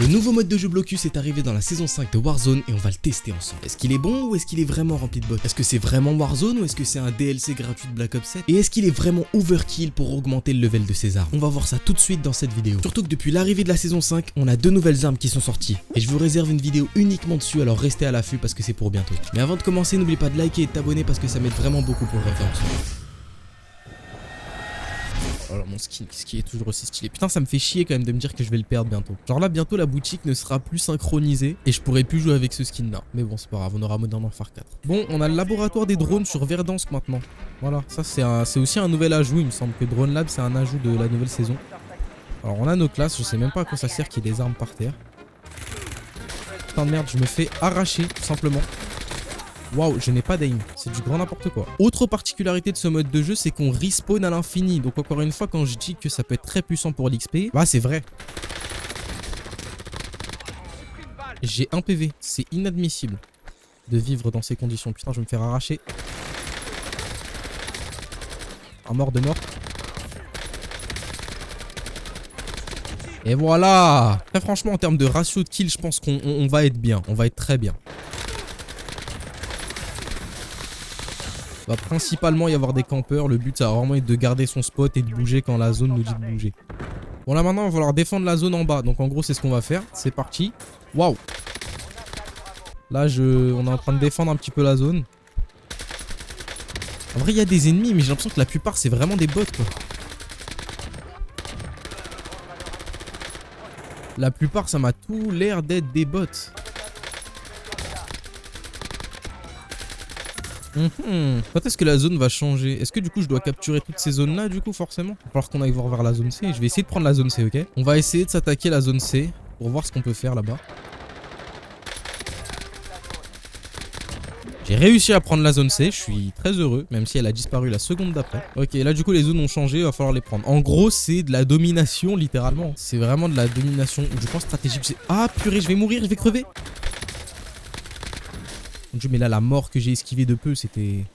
nouveau mode de jeu Blocus est arrivé dans la saison 5 de Warzone et on va le tester ensemble. Est-ce qu'il est bon ou est-ce qu'il est vraiment rempli de bots? Est-ce que c'est vraiment Warzone ou est-ce que c'est un DLC gratuit de Black Ops 7? Et est-ce qu'il est vraiment overkill pour augmenter le level de ses armes? On va voir ça tout de suite dans cette vidéo. Surtout que depuis l'arrivée de la saison 5, on a 2 nouvelles armes qui sont sorties. Et je vous réserve une vidéo uniquement dessus, alors restez à l'affût parce que c'est pour bientôt. Mais avant de commencer, n'oublie pas de liker et de t'abonner parce que ça m'aide vraiment beaucoup pour le référencement. Alors mon skin, qu'est-ce qui est toujours aussi stylé. Putain, ça me fait chier quand même de me dire que je vais le perdre bientôt. Genre là, bientôt la boutique ne sera plus synchronisée et je pourrai plus jouer avec ce skin là. Mais bon, c'est pas grave, on aura Modern Warfare 4. Bon, on a le laboratoire des drones sur Verdansk maintenant. Voilà, ça c'est aussi un nouvel ajout. Il me semble que Drone Lab c'est un ajout de la nouvelle saison. Alors on a nos classes, je sais même pas à quoi ça sert qu'il y ait des armes par terre. Putain de merde, je me fais arracher tout simplement. Waouh, je n'ai pas d'aim, c'est du grand n'importe quoi. Autre particularité de ce mode de jeu, c'est qu'on respawn à l'infini. Donc encore une fois, quand je dis que ça peut être très puissant pour l'XP, bah c'est vrai. J'ai 1 PV, c'est inadmissible de vivre dans ces conditions. Putain, je vais me faire arracher. Un mort de mort. Et voilà. Très franchement, en termes de ratio de kill, je pense qu'on va être bien. On va être très bien. Va principalement y avoir des campeurs. Le but, ça va vraiment être de garder son spot et de bouger quand la zone nous dit de bouger. Bon, là maintenant, il va falloir défendre la zone en bas. Donc en gros, c'est ce qu'on va faire. C'est parti. Waouh. Là, on est en train de défendre un petit peu la zone. En vrai, il y a des ennemis, mais j'ai l'impression que la plupart, c'est vraiment des bots, quoi. La plupart, ça m'a tout l'air d'être des bots. Quand est-ce que la zone va changer? Est-ce que du coup je dois capturer toutes ces zones là du coup forcément? Il va falloir qu'on aille voir vers la zone C. Je vais essayer de prendre la zone C, ok? On va essayer de s'attaquer à la zone C pour voir ce qu'on peut faire là-bas. J'ai réussi à prendre la zone C, je suis très heureux, même si elle a disparu la seconde d'après. Ok, là du coup les zones ont changé, il va falloir les prendre. En gros c'est de la domination littéralement. C'est vraiment de la domination, je pense stratégique. Ah purée, je vais mourir, je vais crever. Mon Dieu, mais là, la mort que j'ai esquivée de peu, c'était...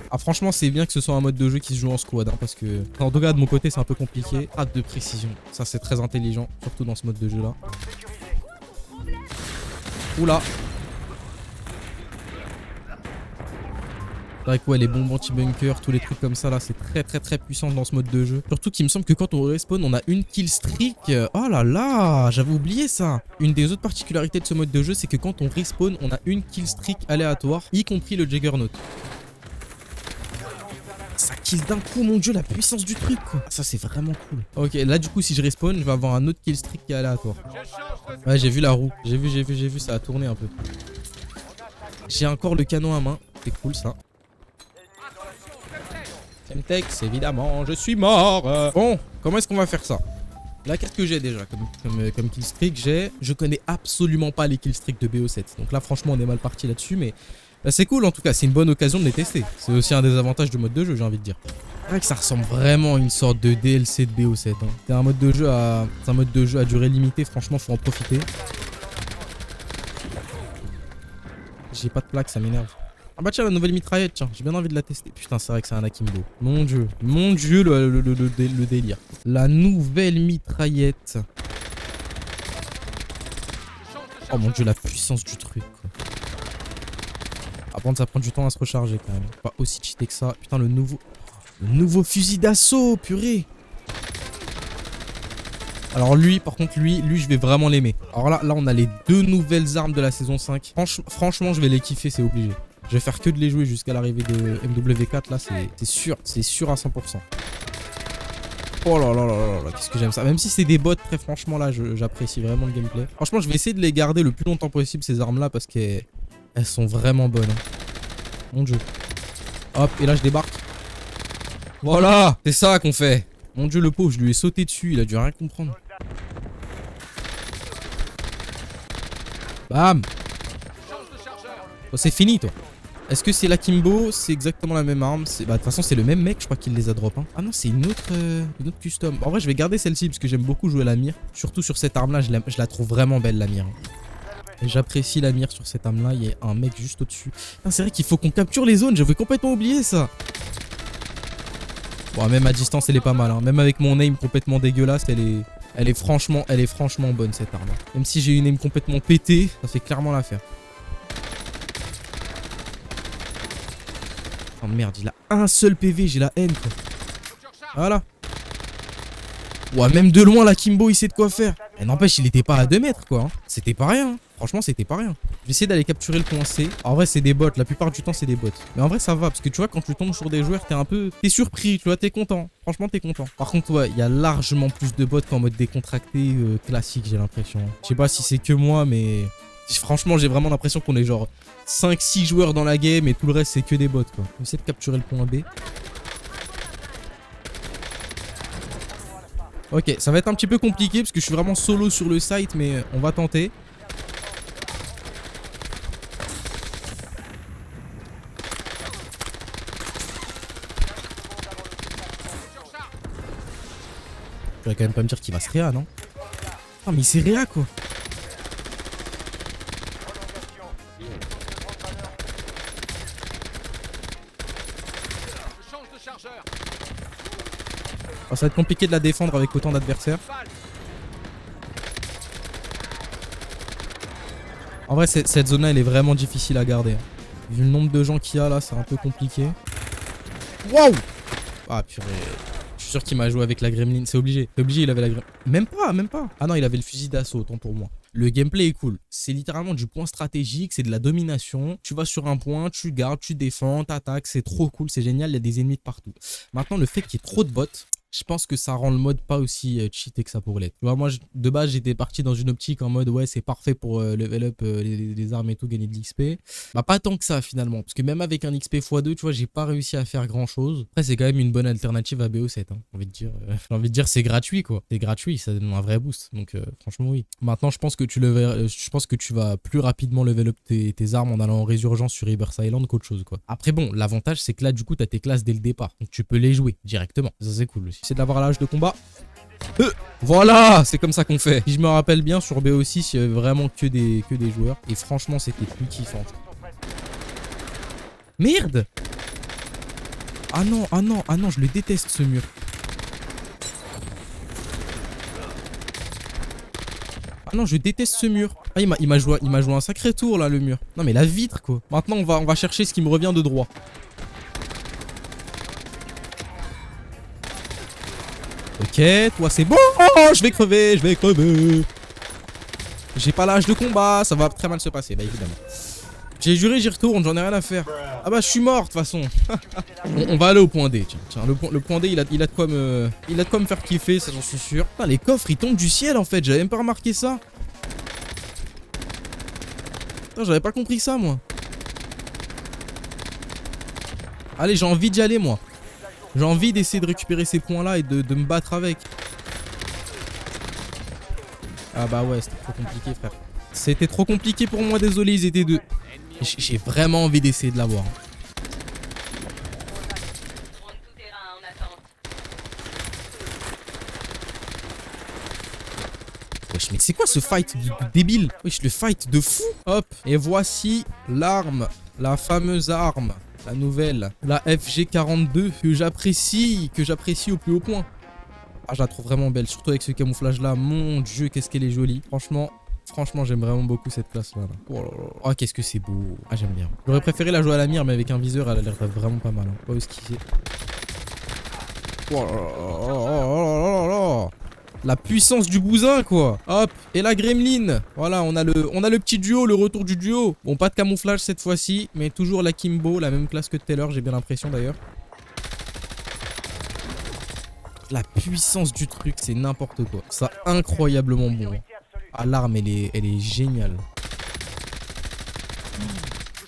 Ah, franchement, c'est bien que ce soit un mode de jeu qui se joue en squad, hein, parce que... En tout cas, de mon côté, c'est un peu compliqué. Frappe de précision. Ça, c'est très intelligent, surtout dans ce mode de jeu-là. Oula. C'est vrai que ouais, les bombes anti-bunker, tous les trucs comme ça là, c'est très puissant dans ce mode de jeu. Surtout qu'il me semble que quand on respawn, on a une kill streak. Oh là là, j'avais oublié ça. Une des autres particularités de ce mode de jeu, c'est que quand on respawn, on a une kill streak aléatoire, y compris le Juggernaut. Ça kill d'un coup, mon dieu, la puissance du truc quoi. Ça c'est vraiment cool. Ok, là du coup si je respawn, je vais avoir un autre kill streak qui est aléatoire. Ouais, j'ai vu la roue. J'ai vu, ça a tourné un peu. J'ai encore le canon à main. C'est cool ça. Semtex, évidemment, je suis mort. Bon, comment est-ce qu'on va faire ça? Là, qu'est-ce que j'ai déjà comme killstreak? Je connais absolument pas les killstreaks de BO7. Donc là, franchement, on est mal parti là-dessus. Mais bah, c'est cool en tout cas, c'est une bonne occasion de les tester. C'est aussi un des avantages du mode de jeu, j'ai envie de dire. C'est vrai que ça ressemble vraiment à une sorte de DLC de BO7. Hein. C'est un mode de jeu à durée limitée, franchement, faut en profiter. J'ai pas de plaque, ça m'énerve. Ah bah tiens, la nouvelle mitraillette, tiens, j'ai bien envie de la tester. Putain, c'est vrai que c'est un Akimbo. Mon dieu, le délire. La nouvelle mitraillette. Oh mon dieu, la puissance du truc, quoi. Par contre, ça prend du temps à se recharger quand même. Pas aussi cheaté que ça. Putain, le nouveau fusil d'assaut, purée. Alors lui, par contre, lui, je vais vraiment l'aimer. Alors là, on a les 2 nouvelles armes de la saison 5. Franchement, je vais les kiffer, c'est obligé. Je vais faire que de les jouer jusqu'à l'arrivée de MW4. Là, c'est sûr à 100%. Oh là là là là, qu'est-ce que j'aime ça. Même si c'est des bots, très franchement, là, j'apprécie vraiment le gameplay. Franchement, je vais essayer de les garder le plus longtemps possible, ces armes-là, parce qu'elles sont vraiment bonnes. Hein. Mon dieu. Hop, et là, je débarque. Voilà, c'est ça qu'on fait. Mon dieu, le pauvre, je lui ai sauté dessus, il a dû rien comprendre. Bam. Oh, c'est fini, toi. Est-ce que c'est l'Akimbo? C'est exactement la même arme. Bah, de toute façon, c'est le même mec, je crois qu'il les a drop. Hein. Ah non, c'est une autre custom. En vrai, je vais garder celle-ci parce que j'aime beaucoup jouer la mire. Surtout sur cette arme-là, je la trouve vraiment belle, la mire. J'apprécie la mire sur cette arme-là. Il y a un mec juste au-dessus. C'est vrai qu'il faut qu'on capture les zones. J'avais complètement oublié ça. Bon, même à distance, elle est pas mal. Hein. Même avec mon aim complètement dégueulasse, elle est franchement bonne cette arme. Même si j'ai une aim complètement pétée, ça fait clairement l'affaire. Oh merde, il a un seul PV, j'ai la haine quoi. Voilà. Ouais, même de loin, la Kimbo, il sait de quoi faire. Et n'empêche, il était pas à 2 mètres, quoi. Hein. C'était pas rien. Hein. Franchement, c'était pas rien. Je vais essayer d'aller capturer le point C. En vrai, c'est des bots. La plupart du temps, c'est des bots. Mais en vrai, ça va. Parce que tu vois, quand tu tombes sur des joueurs, t'es surpris. Tu vois, t'es content. Franchement, t'es content. Par contre, ouais, il y a largement plus de bots qu'en mode décontracté classique, j'ai l'impression. Je sais pas si c'est que moi, mais... Franchement, j'ai vraiment l'impression qu'on est genre 5-6 joueurs dans la game et tout le reste, c'est que des bots, quoi. Je vais essayer de capturer le point B. Ok, ça va être un petit peu compliqué parce que je suis vraiment solo sur le site, mais on va tenter. Tu vas quand même pas me dire qu'il va se réa, non? Non, mais il s'est réa, quoi. Oh, ça va être compliqué de la défendre avec autant d'adversaires. En vrai, cette zone-là, elle est vraiment difficile à garder. Vu le nombre de gens qu'il y a là, c'est un peu compliqué. Waouh! Ah, purée. Je suis sûr qu'il m'a joué avec la Gremlin. C'est obligé. C'est obligé, il avait la Gremlin. Même pas, même pas. Ah non, il avait le fusil d'assaut, autant pour moi. Le gameplay est cool. C'est littéralement du point stratégique, c'est de la domination. Tu vas sur un point, tu gardes, tu défends, t'attaques. C'est trop cool, c'est génial. Il y a des ennemis de partout. Maintenant, le fait qu'il y ait trop de bots, je pense que ça rend le mode pas aussi cheaté que ça pourrait l'être. Tu vois, moi, de base, j'étais parti dans une optique en mode, ouais, c'est parfait pour level up les armes et tout, gagner de l'XP. Bah, pas tant que ça, finalement. Parce que même avec un XP x2, tu vois, j'ai pas réussi à faire grand chose. Après, c'est quand même une bonne alternative à BO7. Hein. J'ai envie de dire, c'est gratuit, quoi. C'est gratuit, ça donne un vrai boost. Donc, franchement, oui. Maintenant, je pense que tu vas plus rapidement level up tes armes en allant en résurgence sur Rebirth Island qu'autre chose, quoi. Après, bon, l'avantage, c'est que là, du coup, t'as tes classes dès le départ. Donc, tu peux les jouer directement. Ça, c'est cool aussi. C'est d'avoir l'âge de combat. Voilà, c'est comme ça qu'on fait. Si je me rappelle bien, sur BO6, il y avait vraiment que des joueurs. Et franchement, c'était plus kiffant. Merde! Ah non, ah non, ah non, je le déteste ce mur. Ah non, je déteste ce mur. Ah, il m'a joué un sacré tour là, le mur. Non mais la vitre quoi. Maintenant, on va chercher ce qui me revient de droit. Ok, toi c'est bon. Oh, je vais crever, je vais crever. J'ai pas l'âge de combat, ça va très mal se passer, bah évidemment. J'ai juré, j'y retourne, j'en ai rien à faire. Ah bah je suis mort de toute façon. on va aller au point D, tiens, le point D il a de quoi me faire kiffer, ça j'en suis sûr. Putain, les coffres ils tombent du ciel en fait, j'avais même pas remarqué ça. Putain, j'avais pas compris ça moi. Allez, j'ai envie d'y aller moi. J'ai envie d'essayer de récupérer ces points là et de me battre avec. Ah bah ouais, c'était trop compliqué frère. C'était trop compliqué pour moi, désolé, ils étaient deux. J'ai vraiment envie d'essayer de l'avoir. Wesh, mais c'est quoi ce fight de débile? Wesh, le fight de fou. Hop, et voici l'arme, la fameuse arme, la nouvelle, la FG42 que j'apprécie au plus haut point. Ah, je la trouve vraiment belle, surtout avec ce camouflage là. Mon dieu, qu'est-ce qu'elle est jolie. Franchement, j'aime vraiment beaucoup cette classe-là. Oh, qu'est-ce que c'est beau. Ah, j'aime bien. J'aurais préféré la jouer à la mire, mais avec un viseur, elle a l'air vraiment pas mal. Hein. Pas esquiver. Oh, la puissance du bousin, quoi. Hop, et la Gremlin. Voilà, on a le petit duo, le retour du duo. Bon, pas de camouflage cette fois-ci, mais toujours la Kimbo, la même classe que tout à l'heure, j'ai bien l'impression d'ailleurs. La puissance du truc, c'est n'importe quoi. Ça, incroyablement bon. Ah, l'arme, elle est géniale.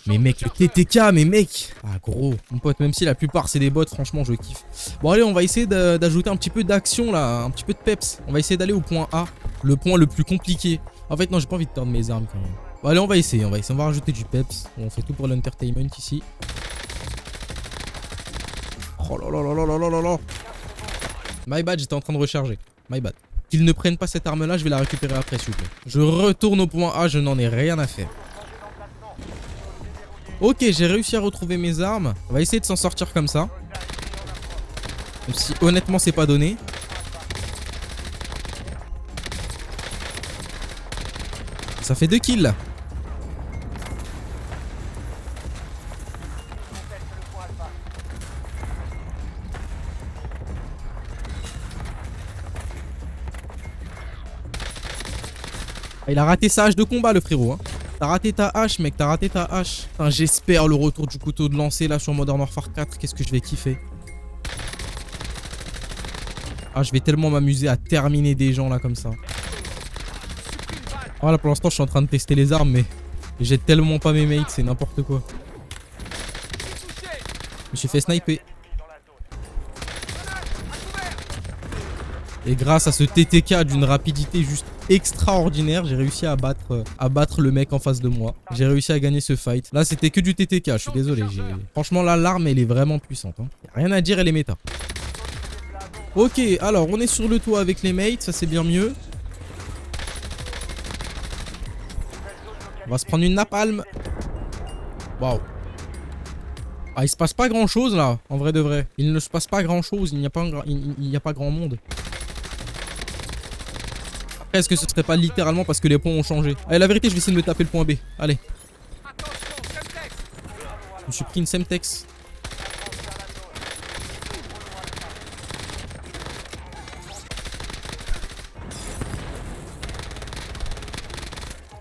Mais mec, le TTK, mais mec. Ah, gros. Mon pote, même si la plupart, c'est des bots, franchement, je kiffe. Bon, allez, on va essayer d'ajouter un petit peu d'action, là. Un petit peu de peps. On va essayer d'aller au point A. Le point le plus compliqué. En fait, non, j'ai pas envie de perdre mes armes, quand même. Bon, allez, on va essayer. On va rajouter du peps. On fait tout pour l'entertainment, ici. Oh là là là là là là là. My bad, j'étais en train de recharger. My bad. Qu'ils ne prennent pas cette arme là, je vais la récupérer après s'il vous plaît. Je retourne au point A, je n'en ai rien à faire. Ok, j'ai réussi à retrouver mes armes. On va essayer de s'en sortir comme ça. Même si honnêtement c'est pas donné. Ça fait 2 kills là. Il a raté sa hache de combat le frérot hein. T'as raté ta hache mec, t'as raté ta hache. J'espère le retour du couteau de lancer là sur Modern Warfare 4. Qu'est-ce que je vais kiffer. Ah je vais tellement m'amuser à terminer des gens là comme ça. Voilà pour l'instant je suis en train de tester les armes mais j'ai tellement pas mes mates, c'est n'importe quoi. Je me suis fait sniper. Et grâce à ce TTK d'une rapidité juste extraordinaire, j'ai réussi à battre le mec en face de moi. J'ai réussi à gagner ce fight. Là, c'était que du TTK, je suis désolé. Franchement, là, l'arme, elle est vraiment puissante. Hein. Y a rien à dire, elle est méta. Ok, alors, on est sur le toit avec les mates, ça c'est bien mieux. On va se prendre une napalm. Waouh. Ah, il se passe pas grand chose là, en vrai de vrai. Il ne se passe pas grand chose, il n'y a pas grand monde. Après, est-ce que ce serait pas littéralement parce que les points ont changé? Allez, la vérité, je vais essayer de me taper le point B. Allez. Je me suis pris une Semtex.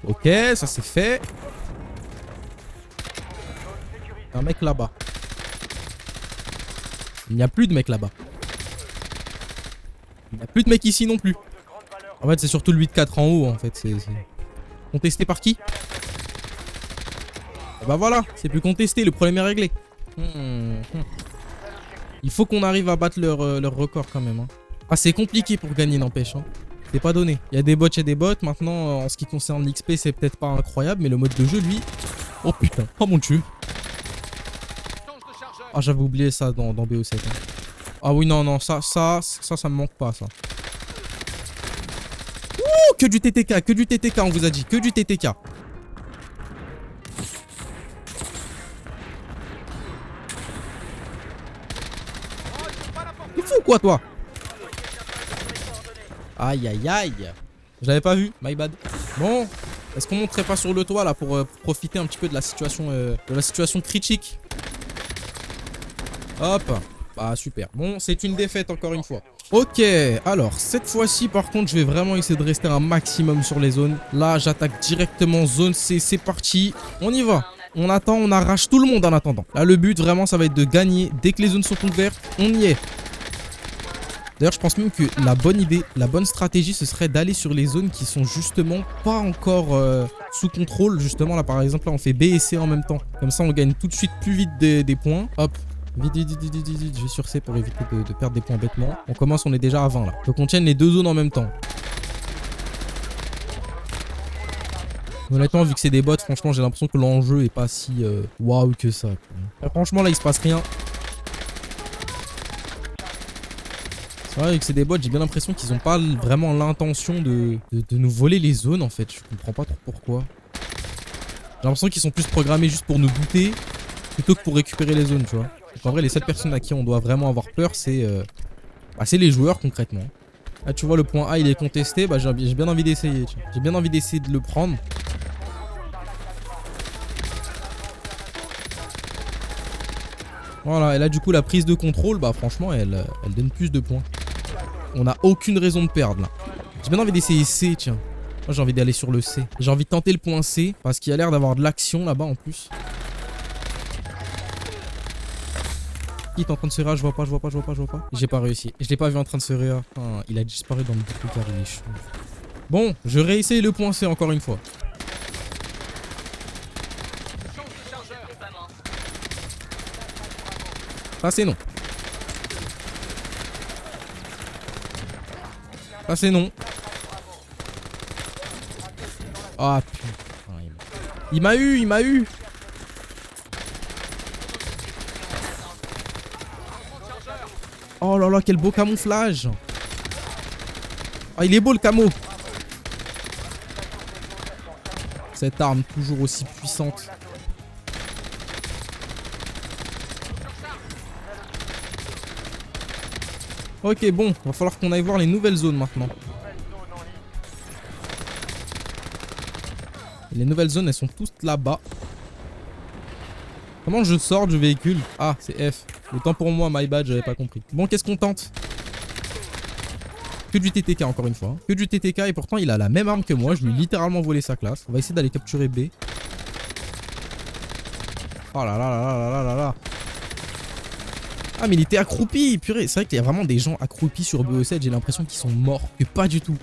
Ok, ça c'est fait. Un mec là-bas. Il n'y a plus de mec là-bas. Il n'y a plus de mec ici non plus. En fait, c'est surtout le 8-4 en haut, en fait. C'est contesté par qui? Et bah voilà, c'est plus contesté, le problème est réglé. Il faut qu'on arrive à battre leur record quand même. Hein. Ah, c'est compliqué pour gagner, n'empêche. Hein. C'est pas donné. Il y a des bots, il y a des bots. Maintenant, en ce qui concerne l'XP, c'est peut-être pas incroyable, mais le mode de jeu, lui... Oh putain, oh mon dieu. Ah, j'avais oublié ça dans BO7. Hein. Ah oui, non, ça me manque pas, ça. Ouh, que du TTK, on vous a dit, que du TTK. T'es fou quoi, toi? Aïe, aïe, aïe. Je l'avais pas vu, my bad. Bon, est-ce qu'on monterait pas sur le toit, là, pour profiter un petit peu de la situation critique? Hop. Bah, super. Bon, c'est une défaite, encore une fois. Ok, alors cette fois-ci par contre je vais vraiment essayer de rester un maximum sur les zones. Là j'attaque directement zone C, c'est parti. On y va. On attend, on arrache tout le monde en attendant. Là le but vraiment ça va être de gagner. Dès que les zones sont ouvertes, on y est. D'ailleurs je pense même que la bonne idée, la bonne stratégie ce serait d'aller sur les zones qui sont justement pas encore sous contrôle. Justement là par exemple là on fait B et C en même temps. Comme ça on gagne tout de suite plus vite des points. Hop. Vite, je vais sur C pour éviter de perdre des points bêtement. On commence, on est déjà à 20 là. Faut qu'on tienne les deux zones en même temps. Honnêtement, vu que c'est des bots, franchement, j'ai l'impression que l'enjeu est pas si waouh que ça. Franchement, là, il se passe rien. C'est vrai que c'est des bots, j'ai bien l'impression qu'ils ont pas vraiment l'intention de nous voler les zones en fait. Je comprends pas trop pourquoi. J'ai l'impression qu'ils sont plus programmés juste pour nous buter plutôt que pour récupérer les zones, tu vois. Donc en vrai, les seules personnes à qui on doit vraiment avoir peur, c'est les joueurs concrètement. Là, tu vois, le point A, il est contesté. Bah, j'ai bien envie d'essayer. J'ai bien envie d'essayer de le prendre. Voilà, et là, du coup, la prise de contrôle, bah, franchement, elle donne plus de points. On n'a aucune raison de perdre, là. J'ai bien envie d'essayer C, tiens. Moi, j'ai envie d'aller sur le C. J'ai envie de tenter le point C, parce qu'il y a l'air d'avoir de l'action là-bas en plus. Il est en train de se réa, je vois pas. J'ai pas réussi. Je l'ai pas vu en train de se réa. Ah, il a disparu dans le bouclier, il est chaud. Bon, je réessaye le point C encore une fois. Ça c'est non. Ça c'est non. Ah putain. Il m'a eu. Oh là là, quel beau camouflage. Ah, il est beau le camo. Cette arme toujours aussi puissante. Ok, bon, va falloir qu'on aille voir les nouvelles zones maintenant. Les nouvelles zones, elles sont toutes là-bas. Comment je sors du véhicule? Ah, c'est F. Le temps pour moi, my bad, j'avais pas compris. Bon, qu'est-ce qu'on tente? Que du TTK encore une fois. Que du TTK et pourtant il a la même arme que moi. Je lui ai littéralement volé sa classe. On va essayer d'aller capturer B. Oh là là là là là là là. Ah mais il était accroupi. Purée, c'est vrai qu'il y a vraiment des gens accroupis sur BO7. J'ai l'impression qu'ils sont morts. Que pas du tout.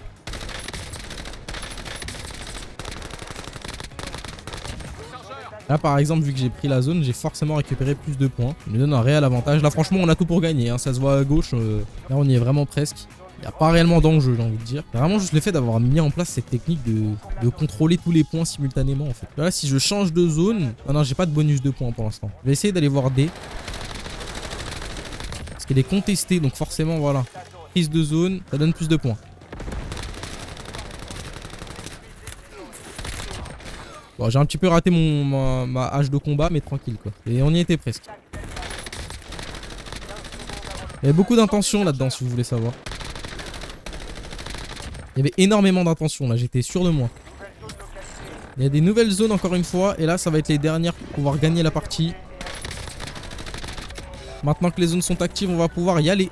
Là par exemple, vu que j'ai pris la zone, j'ai forcément récupéré plus de points. Il nous donne un réel avantage. Là franchement on a tout pour gagner, hein. Ça se voit à gauche. Là on y est vraiment presque. Il n'y a pas réellement d'enjeu, j'ai envie de dire. C'est vraiment juste le fait d'avoir mis en place cette technique de contrôler tous les points simultanément en fait. Là si je change de zone... Ah non, j'ai pas de bonus de points pour l'instant. Je vais essayer d'aller voir D. Parce qu'elle est contestée, donc forcément voilà. Prise de zone, ça donne plus de points. Bon, j'ai un petit peu raté ma hache de combat, mais tranquille quoi. Et on y était presque. Il y avait beaucoup d'intention là-dedans si vous voulez savoir. Il y avait énormément d'intention là, j'étais sûr de moi. Il y a des nouvelles zones encore une fois. Et là ça va être les dernières pour pouvoir gagner la partie. Maintenant que les zones sont actives, on va pouvoir y aller.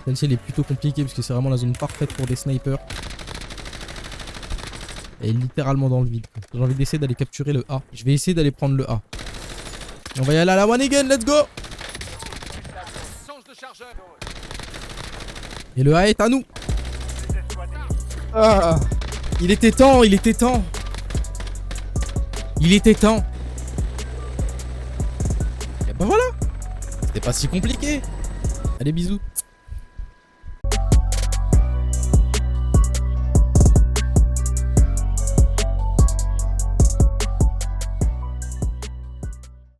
Celle-ci elle est plutôt compliquée parce que c'est vraiment la zone parfaite pour des snipers. Elle est littéralement dans le vide. J'ai envie d'essayer d'aller capturer le A. Je vais essayer d'aller prendre le A. Et on va y aller à la one again, let's go. Et le A est à nous. Ah, il était temps, il était temps. Il était temps. Et bah voilà. C'était pas si compliqué. Allez, bisous.